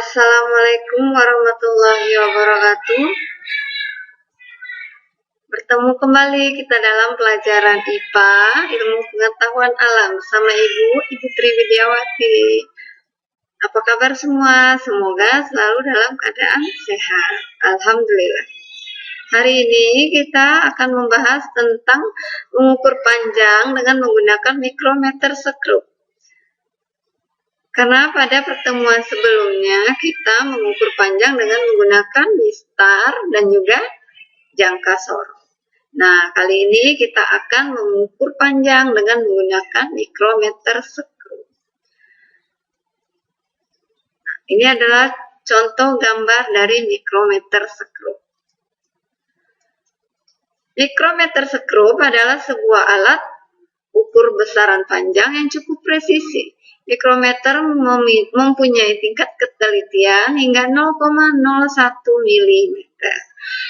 Assalamualaikum warahmatullahi wabarakatuh. Bertemu kembali kita dalam pelajaran IPA, Ilmu Pengetahuan Alam, bersama Ibu Triwidiawati. Apa kabar semua? Semoga selalu dalam keadaan sehat. Alhamdulillah. Hari ini kita akan membahas tentang mengukur panjang dengan menggunakan mikrometer skrup. Karena pada pertemuan sebelumnya kita mengukur panjang dengan menggunakan mistar dan juga jangka sorong. Nah, kali ini kita akan mengukur panjang dengan menggunakan mikrometer skrup. Nah, ini adalah contoh gambar dari mikrometer skrup. Mikrometer skrup adalah sebuah alat ukur besaran panjang yang cukup presisi. Mikrometer mempunyai tingkat ketelitian hingga 0,01 mm.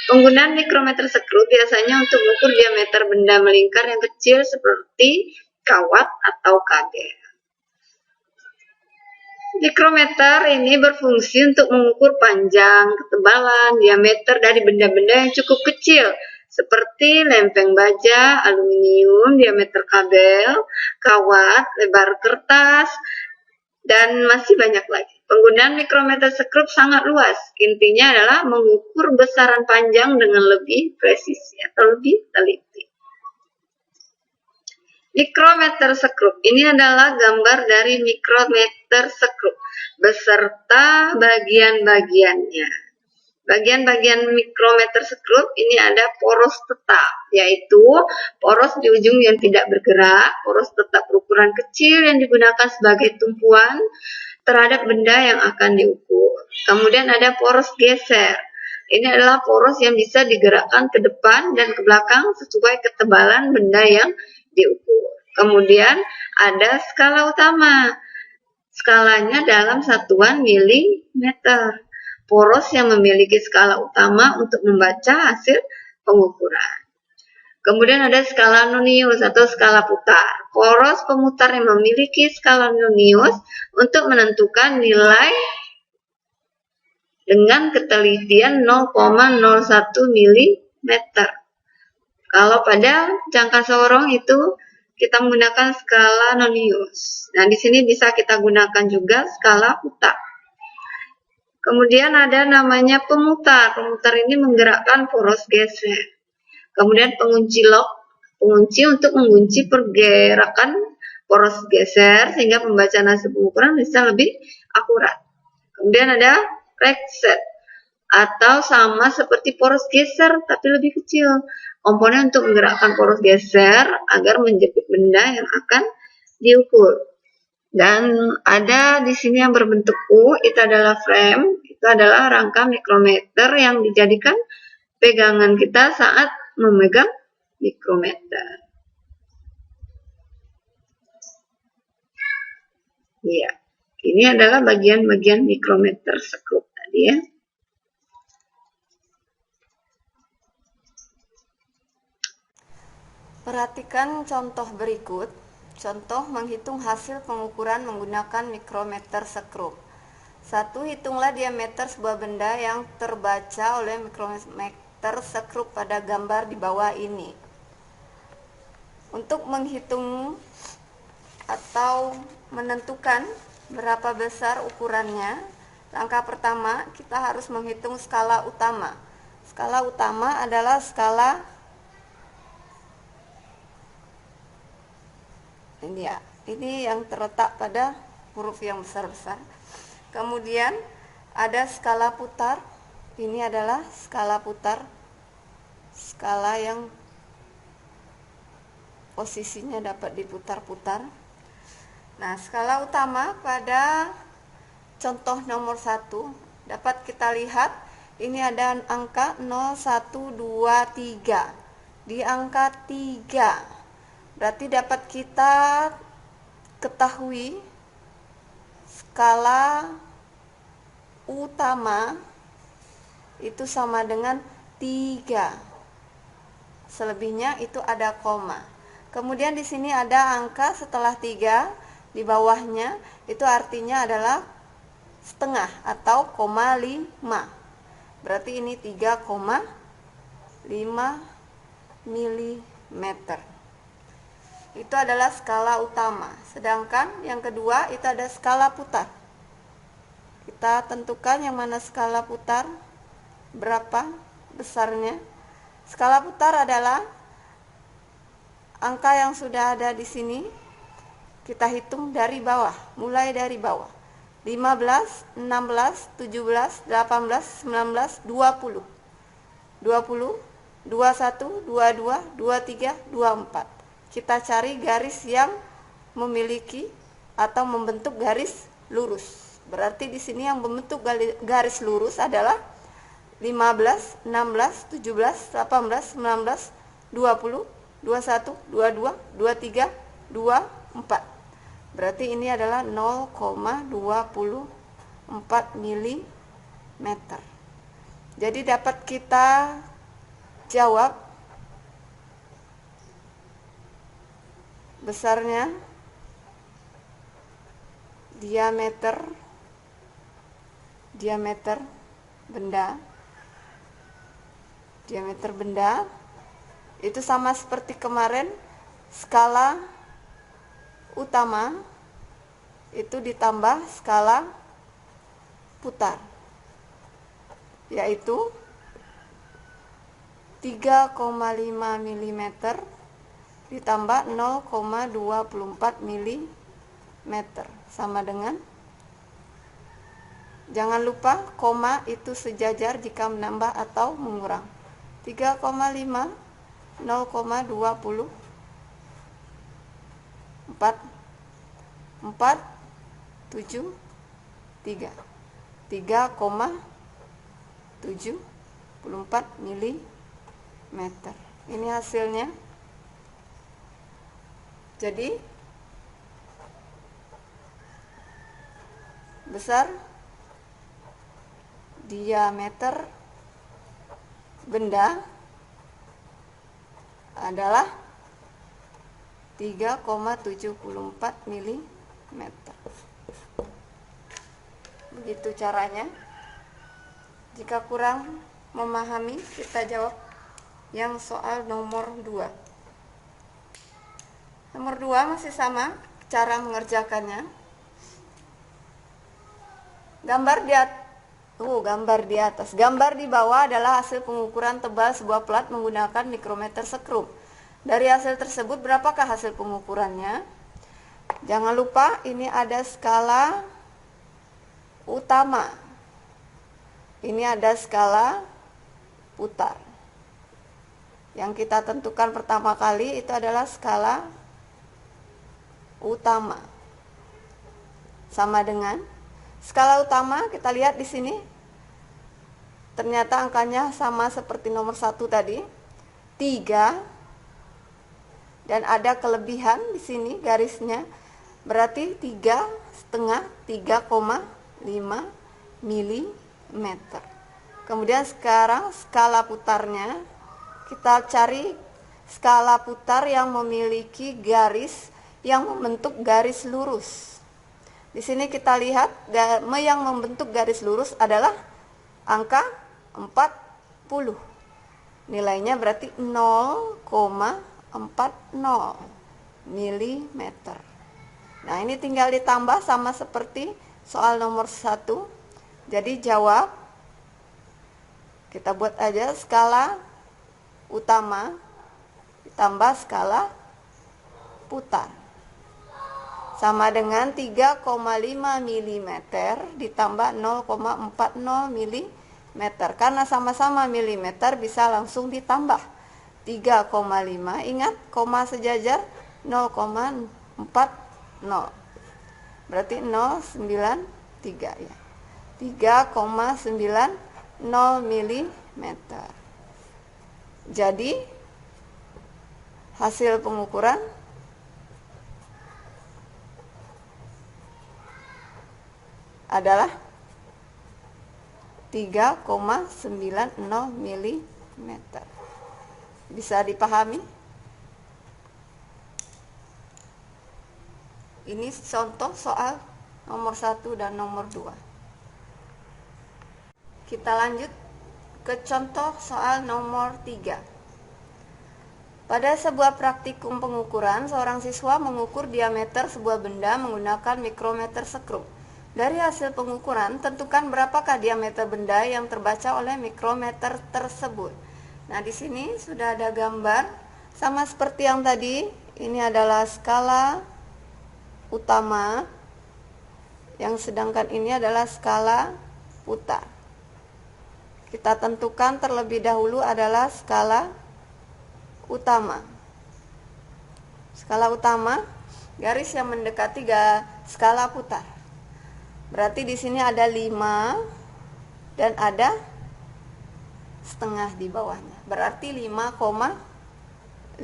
Penggunaan mikrometer skrup biasanya untuk mengukur diameter benda melingkar yang kecil seperti kawat atau kagel. Mikrometer ini berfungsi untuk mengukur panjang, ketebalan, diameter dari benda-benda yang cukup kecil seperti lempeng baja, aluminium, diameter kabel, kawat, lebar kertas, dan masih banyak lagi. Penggunaan mikrometer skrup sangat luas. Intinya adalah mengukur besaran panjang dengan lebih presisi atau lebih teliti. Mikrometer skrup ini adalah gambar dari mikrometer skrup beserta bagian-bagiannya. Bagian-bagian mikrometer skrup ini ada poros tetap, yaitu poros di ujung yang tidak bergerak, poros tetap berukuran kecil yang digunakan sebagai tumpuan terhadap benda yang akan diukur. Kemudian ada poros geser. Ini adalah poros yang bisa digerakkan ke depan dan ke belakang sesuai ketebalan benda yang diukur. Kemudian ada skala utama. Skalanya dalam satuan milimeter. Poros yang memiliki skala utama untuk membaca hasil pengukuran. Kemudian ada skala nonius atau skala putar. Poros pemutar yang memiliki skala nonius untuk menentukan nilai dengan ketelitian 0,01 mm. Kalau pada jangka sorong itu kita menggunakan skala nonius. Nah, di sini bisa kita gunakan juga skala putar. Kemudian ada namanya pemutar. Pemutar ini menggerakkan poros geser. Kemudian pengunci lock, pengunci untuk mengunci pergerakan poros geser sehingga pembacaan hasil pengukuran bisa lebih akurat. Kemudian ada reset atau sama seperti poros geser tapi lebih kecil. Komponen untuk menggerakkan poros geser agar menjepit benda yang akan diukur. Dan ada di sini yang berbentuk U, itu adalah frame, itu adalah rangka mikrometer yang dijadikan pegangan kita saat memegang mikrometer. Ya, ini adalah bagian-bagian mikrometer skrup tadi ya. Perhatikan contoh berikut. Contoh menghitung hasil pengukuran menggunakan mikrometer skrup. 1. Hitunglah diameter sebuah benda yang terbaca oleh mikrometer skrup pada gambar di bawah ini. Untuk menghitung atau menentukan berapa besar ukurannya, langkah pertama kita harus menghitung skala utama. Skala utama adalah skala ini ya, ini yang terletak pada huruf yang besar-besar. Kemudian ada skala putar. Ini adalah skala putar, skala yang posisinya dapat diputar-putar. Nah, skala utama pada contoh nomor 1 dapat kita lihat ini ada angka 0, 1, 2, 3. Di angka 3 berarti dapat kita ketahui skala utama itu sama dengan 3. Selebihnya itu ada koma. Kemudian di sini ada angka setelah 3 di bawahnya, itu artinya adalah setengah atau 0,5. Berarti ini 3,5 mm. Itu adalah skala utama. Sedangkan yang kedua itu ada skala putar. Kita tentukan yang mana skala putar, berapa besarnya. Skala putar adalah angka yang sudah ada di sini. Kita hitung dari bawah, mulai dari bawah. 15, 16, 17, 18, 19, 20. 20, 21, 22, 23, 24. Kita cari garis yang memiliki atau membentuk garis lurus. Berarti di sini yang membentuk garis lurus adalah 15, 16, 17, 18, 19, 20, 21, 22, 23, 24. Berarti ini adalah 0,24 mm. Jadi dapat kita jawab besarnya diameter benda itu sama seperti kemarin. Skala utama itu ditambah skala putar, yaitu 3,5 mm ditambah 0,24 mm sama dengan, jangan lupa koma itu sejajar jika menambah atau mengurang. 3,5 0,24 473 3,74 mm. Ini hasilnya. Jadi besar diameter benda adalah 3,74 mm. Begitu caranya. Jika kurang memahami, kita jawab yang soal nomor 2. Nomor 2 masih sama cara mengerjakannya. Gambar di atas. Gambar di bawah adalah hasil pengukuran tebal sebuah plat menggunakan mikrometer sekrum. Dari hasil tersebut, berapakah hasil pengukurannya? Jangan lupa ini ada skala utama. Ini ada skala putar. Yang kita tentukan pertama kali itu adalah skala utama. Sama dengan skala utama, kita lihat di sini. Ternyata angkanya sama seperti nomor 1 tadi. 3. Dan ada kelebihan di sini garisnya. Berarti 3,5 mm. Kemudian sekarang skala putarnya, kita cari skala putar yang memiliki garis yang membentuk garis lurus. Di sini kita lihat yang membentuk garis lurus adalah angka 40. Nilainya berarti 0,40 mm. Nah, ini tinggal ditambah sama seperti soal nomor 1. Jadi jawab, kita buat aja skala utama ditambah skala putar sama dengan 3,5 mm ditambah 0,40 mm. Karena sama-sama milimeter bisa langsung ditambah 3,5. Ingat, koma sejajar 0,40. Berarti 093 ya. 3,90 mm. Jadi hasil pengukuran adalah 3,90 mm. Bisa dipahami? Ini contoh soal nomor 1 dan nomor 2. Kita lanjut ke contoh soal nomor 3. Pada sebuah praktikum pengukuran, seorang siswa mengukur diameter sebuah benda menggunakan mikrometer sekrup. Dari hasil pengukuran, tentukan berapakah diameter benda yang terbaca oleh mikrometer tersebut. Nah, di sini sudah ada gambar, sama seperti yang tadi. Ini adalah skala utama, yang sedangkan ini adalah skala putar. Kita tentukan terlebih dahulu adalah skala utama. Skala utama, garis yang mendekati skala putar. Berarti di sini ada 5 dan ada setengah di bawahnya. Berarti 5,5.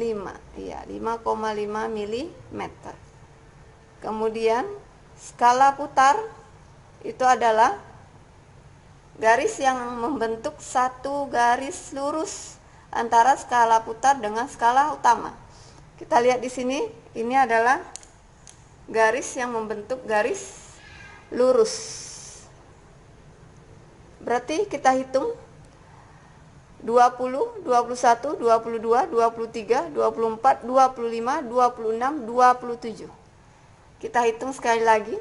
Iya, 5,5 mm. Kemudian skala putar itu adalah garis yang membentuk satu garis lurus antara skala putar dengan skala utama. Kita lihat di sini, ini adalah garis yang membentuk garis lurus. Berarti kita hitung 20, 21, 22, 23, 24, 25, 26, 27. Kita hitung sekali lagi.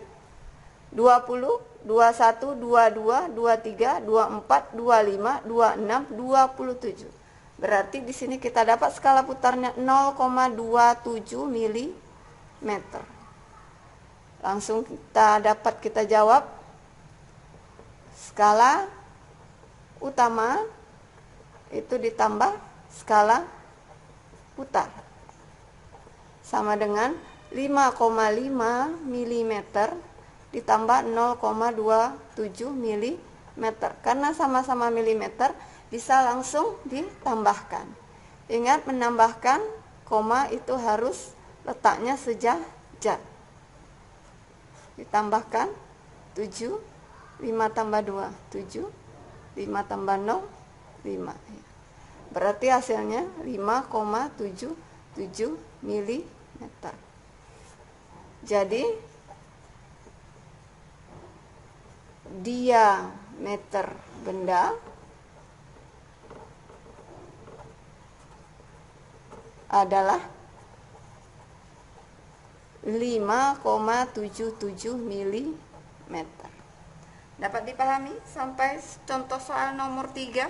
20, 21, 22, 23, 24, 25, 26, 27. Berarti di sini kita dapat skala putarnya 0,27 mm. Langsung kita jawab. Skala utama itu ditambah skala putar sama dengan 5,5 mm ditambah 0,27 mm. Karena sama-sama milimeter, bisa langsung ditambahkan. Ingat, menambahkan koma itu harus letaknya sejajar. Ditambahkan 7, 5 tambah 2, 7, 5 tambah 0, 5. Berarti hasilnya 5,77 mm. Jadi diameter benda adalah 5,77 mm. Dapat dipahami sampai contoh soal nomor 3?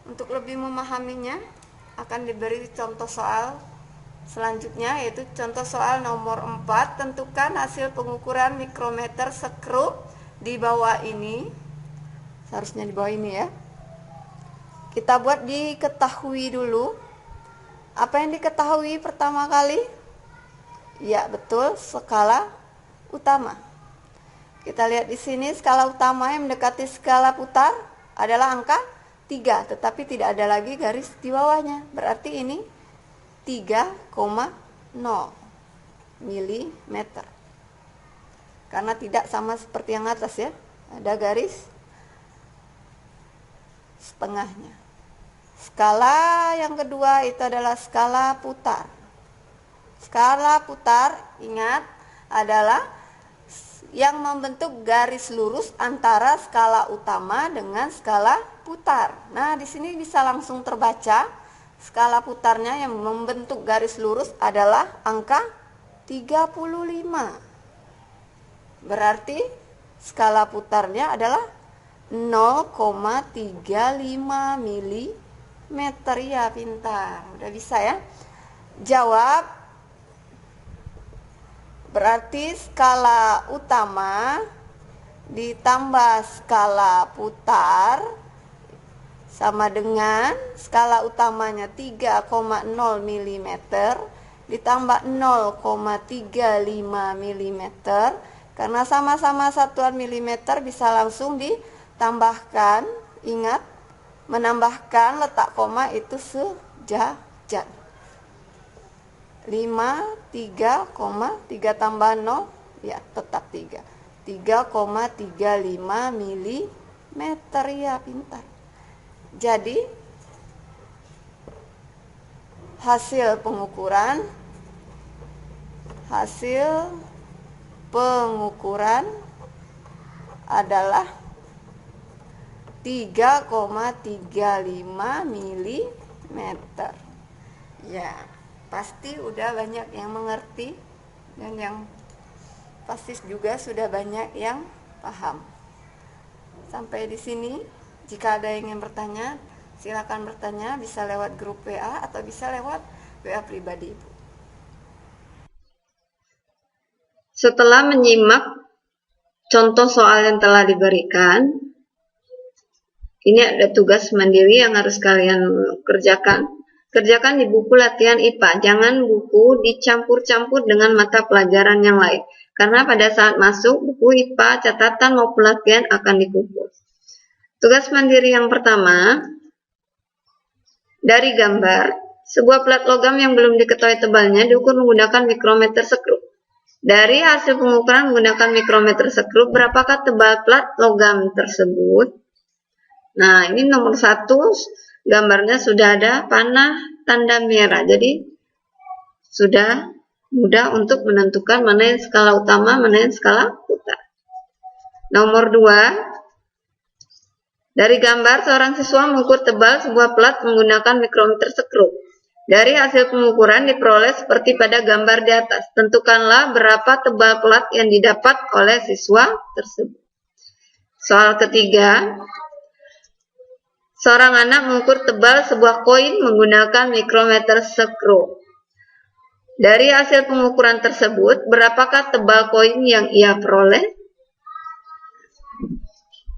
Untuk lebih memahaminya, akan diberi contoh soal selanjutnya, yaitu contoh soal nomor 4. Tentukan hasil pengukuran mikrometer sekrup di bawah ini. Seharusnya di bawah ini ya. Kita buat diketahui dulu. Apa yang diketahui pertama kali? Ya, betul, skala utama. Kita lihat di sini, skala utama yang mendekati skala putar adalah angka 3, tetapi tidak ada lagi garis di bawahnya. Berarti ini 3,0 mm. Karena tidak sama seperti yang atas ya, ada garis setengahnya. Skala yang kedua itu adalah skala putar. Skala putar, ingat, adalah yang membentuk garis lurus antara skala utama dengan skala putar. Nah, di sini bisa langsung terbaca skala putarnya yang membentuk garis lurus adalah angka 35. Berarti skala putarnya adalah 0,35 mm. Ya, pintar. Udah bisa ya? Jawab. Berarti skala utama ditambah skala putar sama dengan skala utamanya 3,0 mm ditambah 0,35 mm. Karena sama-sama satuan milimeter bisa langsung ditambahkan. Ingat, menambahkan letak koma itu sejajar. 5, 3, 3 tambah 0, ya tetap 3. 3,35 mm. Ya, pintar. Jadi hasil pengukuran adalah 3,35 mm. Ya, pasti udah banyak yang mengerti dan yang pasti juga sudah banyak yang paham. Sampai di sini, jika ada yang ingin bertanya, silakan bertanya, bisa lewat grup WA atau bisa lewat WA pribadi Ibu. Setelah menyimak contoh soal yang telah diberikan, ini ada tugas mandiri yang harus kalian kerjakan. Kerjakan di buku latihan IPA. Jangan buku dicampur-campur dengan mata pelajaran yang lain. Karena pada saat masuk, buku IPA, catatan maupun latihan akan dikumpul. Tugas mandiri yang pertama, dari gambar, sebuah plat logam yang belum diketahui tebalnya diukur menggunakan mikrometer skrup. Dari hasil pengukuran menggunakan mikrometer skrup, berapakah tebal plat logam tersebut? Nah, ini nomor 1, gambarnya sudah ada panah tanda merah. Jadi, sudah mudah untuk menentukan mana yang skala utama, mana yang skala putar. Nomor 2, dari gambar seorang siswa mengukur tebal sebuah plat menggunakan mikrometer skrup. Dari hasil pengukuran diperoleh seperti pada gambar di atas. Tentukanlah berapa tebal plat yang didapat oleh siswa tersebut. Soal ketiga, seorang anak mengukur tebal sebuah koin menggunakan mikrometer skrup. Dari hasil pengukuran tersebut, berapakah tebal koin yang ia peroleh?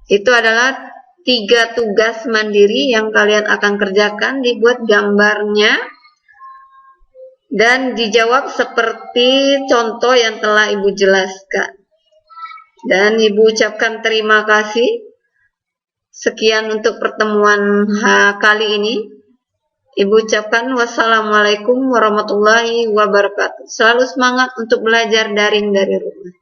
Itu adalah 3 tugas mandiri yang kalian akan kerjakan, dibuat gambarnya dan dijawab seperti contoh yang telah Ibu jelaskan. Dan Ibu ucapkan terima kasih. Sekian untuk pertemuan kali ini. Ibu ucapkan wassalamualaikum warahmatullahi wabarakatuh. Selalu semangat untuk belajar daring dari rumah.